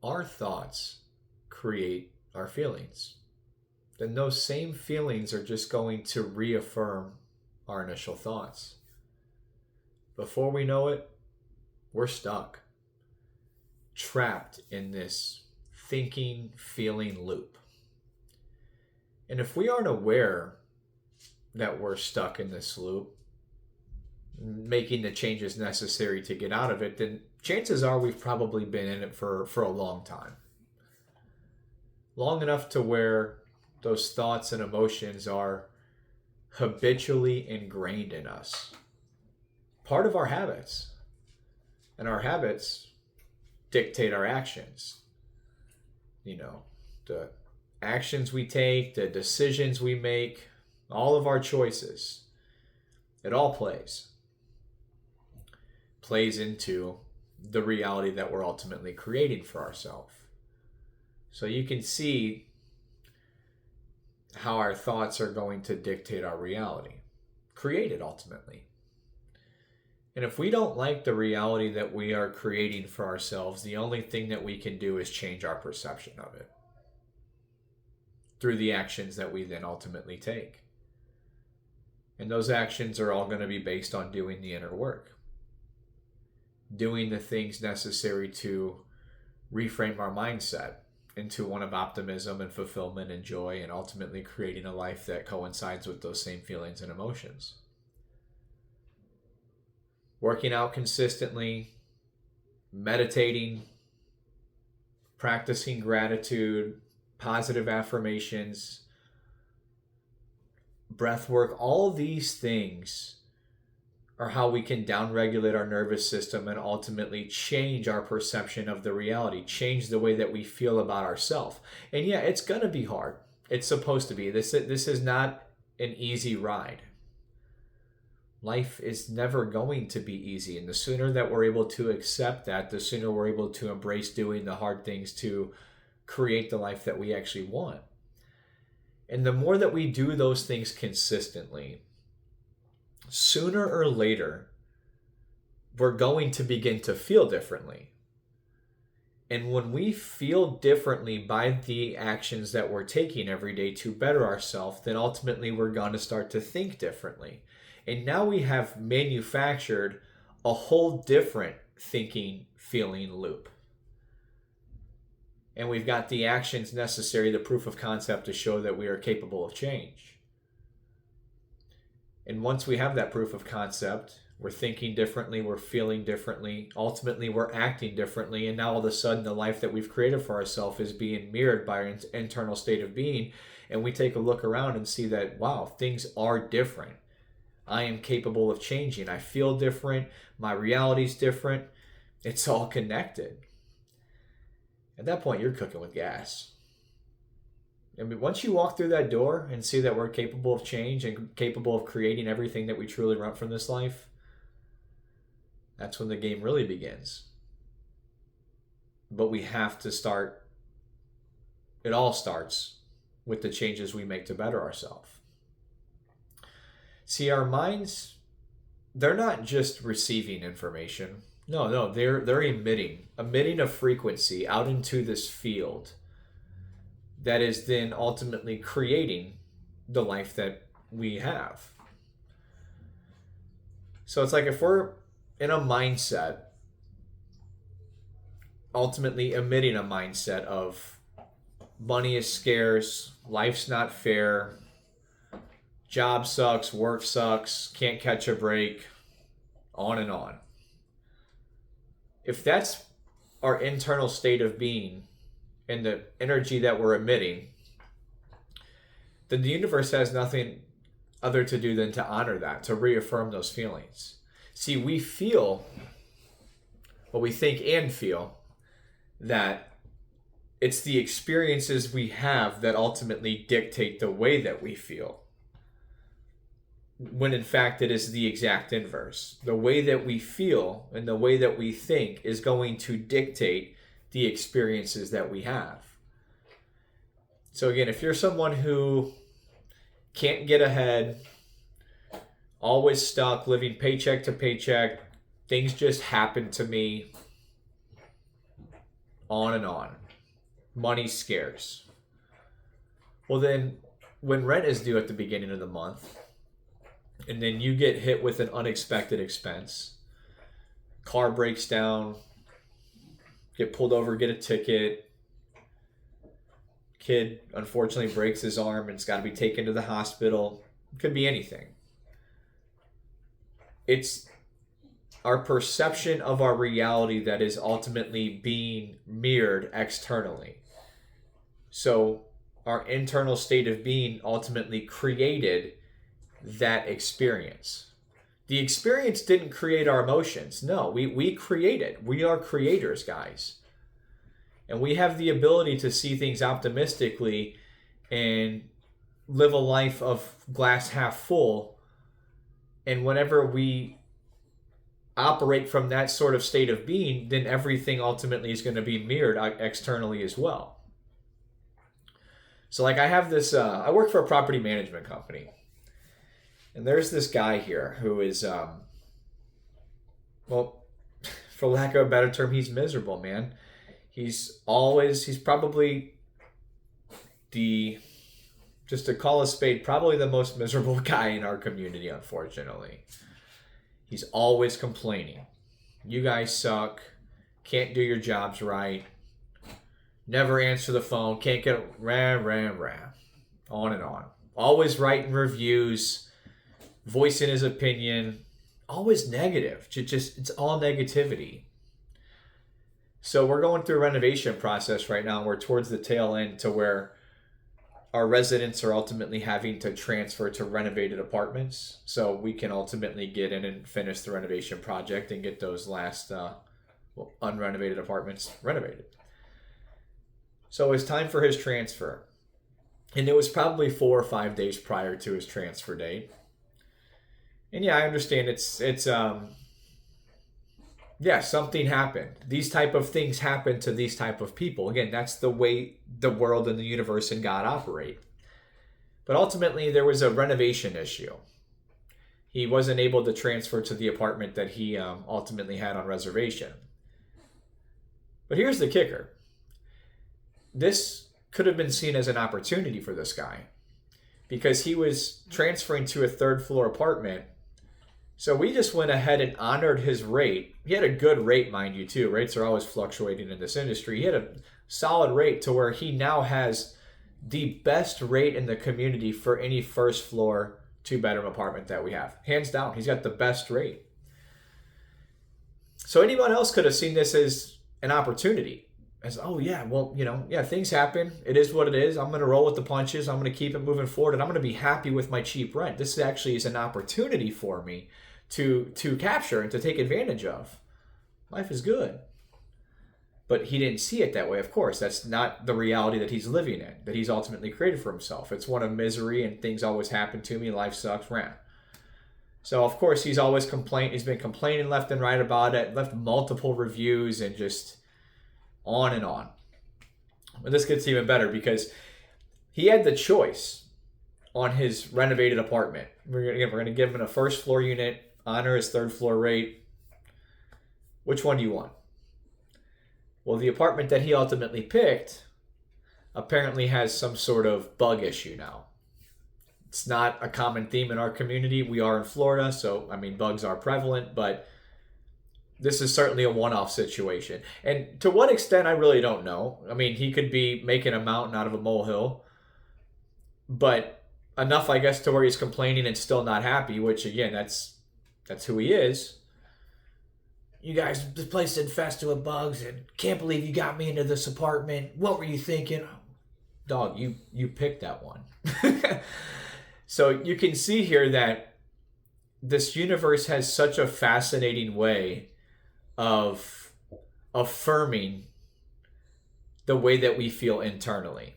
our thoughts create our feelings, then those same feelings are just going to reaffirm our initial thoughts. Before we know it, we're stuck, trapped in this thinking, feeling loop. And if we aren't aware that we're stuck in this loop, making the changes necessary to get out of it, then chances are we've probably been in it for a long time. Long enough to where those thoughts and emotions are habitually ingrained in us. Part of our habits. And our habits dictate our actions. The actions we take, the decisions we make, all of our choices, it all plays into the reality that we're ultimately creating for ourselves. So you can see how our thoughts are going to dictate our reality, create it ultimately. And if we don't like the reality that we are creating for ourselves, the only thing that we can do is change our perception of it through the actions that we then ultimately take. And those actions are all going to be based on doing the inner work, doing the things necessary to reframe our mindset into one of optimism and fulfillment and joy, and ultimately creating a life that coincides with those same feelings and emotions. Working out consistently, meditating, practicing gratitude, positive affirmations, breath work, all these things are how we can downregulate our nervous system and ultimately change our perception of the reality, change the way that we feel about ourselves. And yeah, it's going to be hard. It's supposed to be. This is not an easy ride. Life is never going to be easy. And the sooner that we're able to accept that, the sooner we're able to embrace doing the hard things to create the life that we actually want. And the more that we do those things consistently, sooner or later, we're going to begin to feel differently. And when we feel differently by the actions that we're taking every day to better ourselves, then ultimately we're going to start to think differently. And now we have manufactured a whole different thinking, feeling loop. And we've got the actions necessary, the proof of concept to show that we are capable of change. And once we have that proof of concept, we're thinking differently, we're feeling differently, ultimately we're acting differently, and now all of a sudden the life that we've created for ourselves is being mirrored by our internal state of being, and we take a look around and see that, wow, things are different. I am capable of changing. I feel different. My reality's different. It's all connected. At that point, you're cooking with gas. I mean, once you walk through that door and see that we're capable of change and capable of creating everything that we truly want from this life, that's when the game really begins. But we have to start, it all starts with the changes we make to better ourselves. See, our minds, they're not just receiving information. No, they're emitting a frequency out into this field that is then ultimately creating the life that we have. So it's like if we're in a mindset, ultimately emitting a mindset of money is scarce, life's not fair, job sucks, work sucks, can't catch a break, on and on. If that's our internal state of being and the energy that we're emitting, then the universe has nothing other to do than to honor that, to reaffirm those feelings. See, we feel what we think and feel, that it's the experiences we have that ultimately dictate the way that we feel. When in fact it is the exact inverse. The way that we feel and the way that we think is going to dictate the experiences that we have. So again, if you're someone who can't get ahead, always stuck, living paycheck to paycheck, things just happen to me, on and on. Money's scarce. Well, then when rent is due at the beginning of the month, and then you get hit with an unexpected expense, car breaks down, get pulled over, get a ticket, kid unfortunately breaks his arm and it's got to be taken to the hospital. It could be anything. It's our perception of our reality that is ultimately being mirrored externally. So our internal state of being ultimately created that experience. The experience didn't create our emotions. No, we create it. We are creators, guys. And we have the ability to see things optimistically and live a life of glass half full. And whenever we operate from that sort of state of being, then everything ultimately is going to be mirrored externally as well. So like I have this, I work for a property management company. And there's this guy here who is, well, for lack of a better term, he's miserable, man. He's probably just to call a spade, probably the most miserable guy in our community, unfortunately. He's always complaining. You guys suck. Can't do your jobs right. Never answer the phone. Can't get rah. On and on. Always writing reviews. Voicing his opinion. Always negative. It's all negativity. So we're going through a renovation process right now. We're towards the tail end to where our residents are ultimately having to transfer to renovated apartments so we can ultimately get in and finish the renovation project and get those last unrenovated apartments renovated. So it's time for his transfer. And it was probably 4 or 5 days prior to his transfer date. And yeah, I understand yeah, something happened. These type of things happen to these type of people. Again, that's the way the world and the universe and God operate. But ultimately, there was a renovation issue. He wasn't able to transfer to the apartment that he ultimately had on reservation. But here's the kicker. This could have been seen as an opportunity for this guy because he was transferring to a 3rd floor apartment. So we just went ahead and honored his rate. He had a good rate, mind you, too. Rates are always fluctuating in this industry. He had a solid rate to where he now has the best rate in the community for any 1st floor 2-bedroom apartment that we have. Hands down, he's got the best rate. So anyone else could have seen this as an opportunity. As, oh yeah, well, things happen. It is what it is. I'm going to roll with the punches. I'm going to keep it moving forward and I'm going to be happy with my cheap rent. This actually is an opportunity for me to capture and to take advantage of. Life is good. But he didn't see it that way, of course. That's not the reality that he's living in, that he's ultimately created for himself. It's one of misery and things always happen to me. Life sucks. Rant. So, of course, he's always complained. He's been complaining left and right about it, left multiple reviews and just on and on. But this gets even better because he had the choice on his renovated apartment. We're going to give him a 1st floor unit, honor his 3rd floor rate. Which one do you want? Well, the apartment that he ultimately picked apparently has some sort of bug issue now. It's not a common theme in our community. We are in Florida, so, bugs are prevalent, but this is certainly a one-off situation. And to what extent, I really don't know. He could be making a mountain out of a molehill, but enough, I guess, to where he's complaining and still not happy, which, again, that's who he is. You guys, this place is infested with bugs and can't believe you got me into this apartment. What were you thinking? Dog, you picked that one. So you can see here that this universe has such a fascinating way of affirming the way that we feel internally.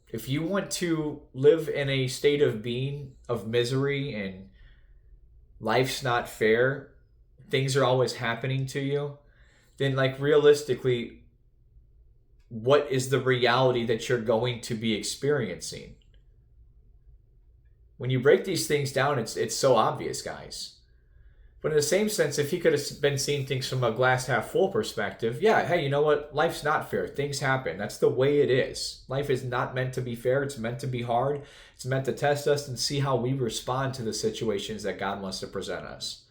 If you want to live in a state of being of misery and life's not fair, things are always happening to you, then realistically, what is the reality that you're going to be experiencing? When you break these things down, it's so obvious, guys. But in the same sense, if he could have been seeing things from a glass half full perspective, yeah, hey, you know what? Life's not fair. Things happen. That's the way it is. Life is not meant to be fair. It's meant to be hard. It's meant to test us and see how we respond to the situations that God wants to present us.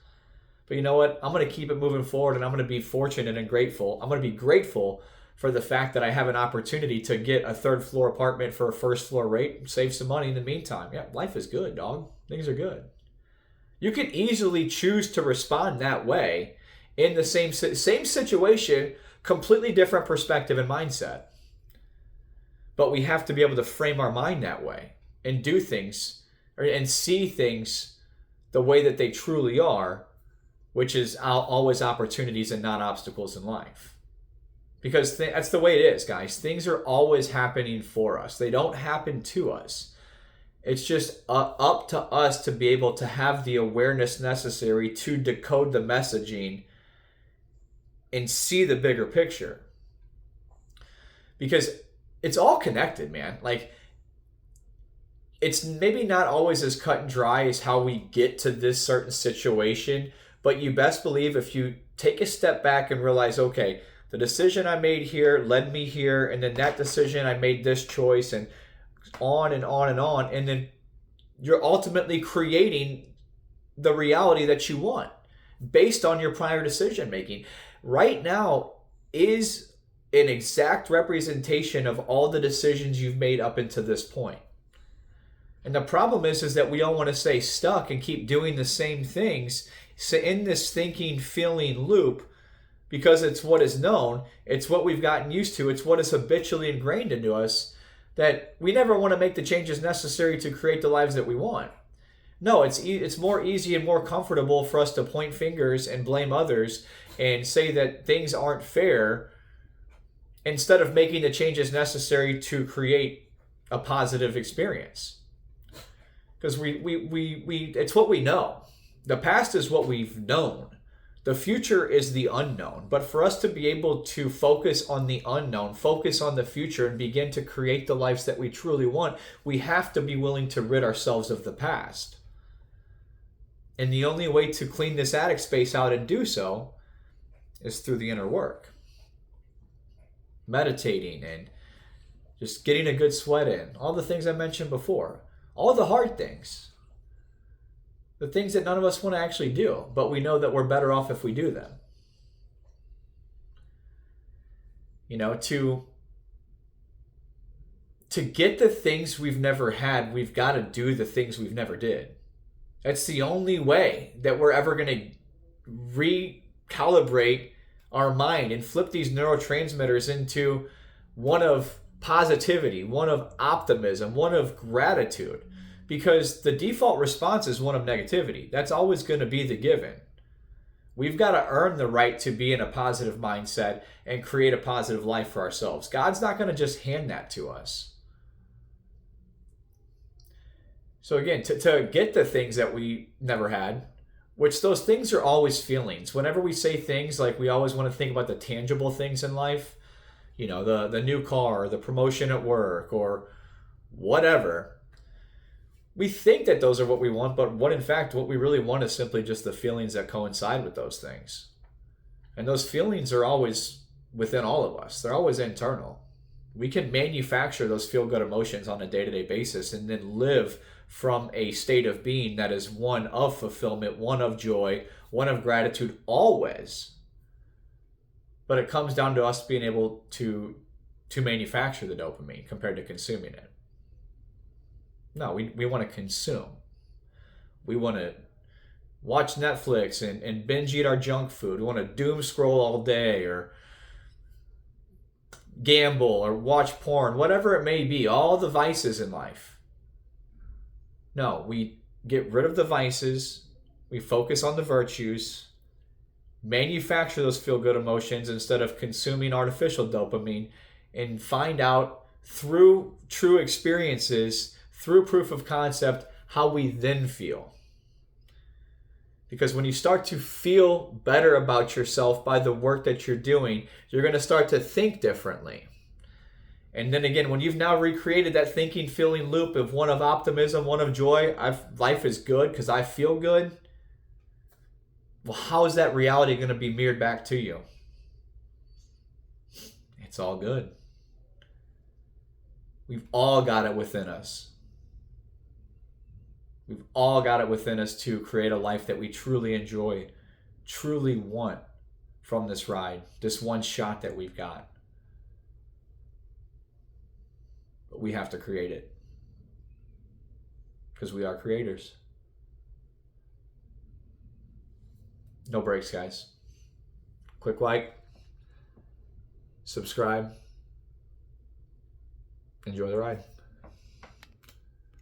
But you know what? I'm going to keep it moving forward, and I'm going to be fortunate and grateful. I'm going to be grateful for the fact that I have an opportunity to get a third floor apartment for a first floor rate and save some money in the meantime. Yeah, life is good, dog. Things are good. You can easily choose to respond that way in the same situation, completely different perspective and mindset. But we have to be able to frame our mind that way and do things and see things the way that they truly are, which is always opportunities and not obstacles in life. Because that's the way it is, guys. Things are always happening for us. They don't happen to us. It's just up to us to be able to have the awareness necessary to decode the messaging and see the bigger picture. Because it's all connected, man. Like, it's maybe not always as cut and dry as how we get to this certain situation, but you best believe if you take a step back and realize, okay, the decision I made here led me here, and then that decision I made this choice, and on and on and on, and then you're ultimately creating the reality that you want based on your prior decision making. Right now is an exact representation of all the decisions you've made up until this point. And the problem is that we all want to stay stuck and keep doing the same things. So in this thinking, feeling loop, because it's what is known, it's what we've gotten used to, it's what is habitually ingrained into us, that we never want to make the changes necessary to create the lives that we want. No, it's more easy and more comfortable for us to point fingers and blame others and say that things aren't fair instead of making the changes necessary to create a positive experience. Because we it's what we know. The past is what we've known. The future is the unknown. But for us to be able to focus on the unknown, focus on the future, and begin to create the lives that we truly want, we have to be willing to rid ourselves of the past. And the only way to clean this attic space out and do so is through the inner work. Meditating and just getting a good sweat in. All the things I mentioned before. All the hard things. The things that none of us want to actually do, but we know that we're better off if we do them. You know, to get the things we've never had, we've got to do the things we've never did. That's the only way that we're ever going to recalibrate our mind and flip these neurotransmitters into one of positivity, one of optimism, one of gratitude. Because the default response is one of negativity. That's always going to be the given. We've got to earn the right to be in a positive mindset and create a positive life for ourselves. God's not going to just hand that to us. So again, to get the things that we never had, which those things are always feelings. Whenever we say things, like we always want to think about the tangible things in life, you know, the new car, or the promotion at work, or whatever. We think that those are what we want, but what we really want is simply just the feelings that coincide with those things. And those feelings are always within all of us. They're always internal. We can manufacture those feel-good emotions on a day-to-day basis and then live from a state of being that is one of fulfillment, one of joy, one of gratitude always. But it comes down to us being able to manufacture the dopamine compared to consuming it. No, we want to consume. We want to watch Netflix and binge eat our junk food. We want to doom scroll all day, or gamble, or watch porn, whatever it may be, all the vices in life. No, we get rid of the vices. We focus on the virtues. Manufacture those feel-good emotions instead of consuming artificial dopamine, and find out through true experiences, through proof of concept, how we then feel. Because when you start to feel better about yourself by the work that you're doing, you're going to start to think differently. And then again, when you've now recreated that thinking, feeling loop of one of optimism, one of joy, life is good because I feel good. Well, how is that reality going to be mirrored back to you? It's all good. We've all got it within us. We've all got it within us to create a life that we truly enjoy, truly want from this ride, this one shot that we've got. But we have to create it because we are creators. No breaks, guys. Click like, subscribe, enjoy the ride.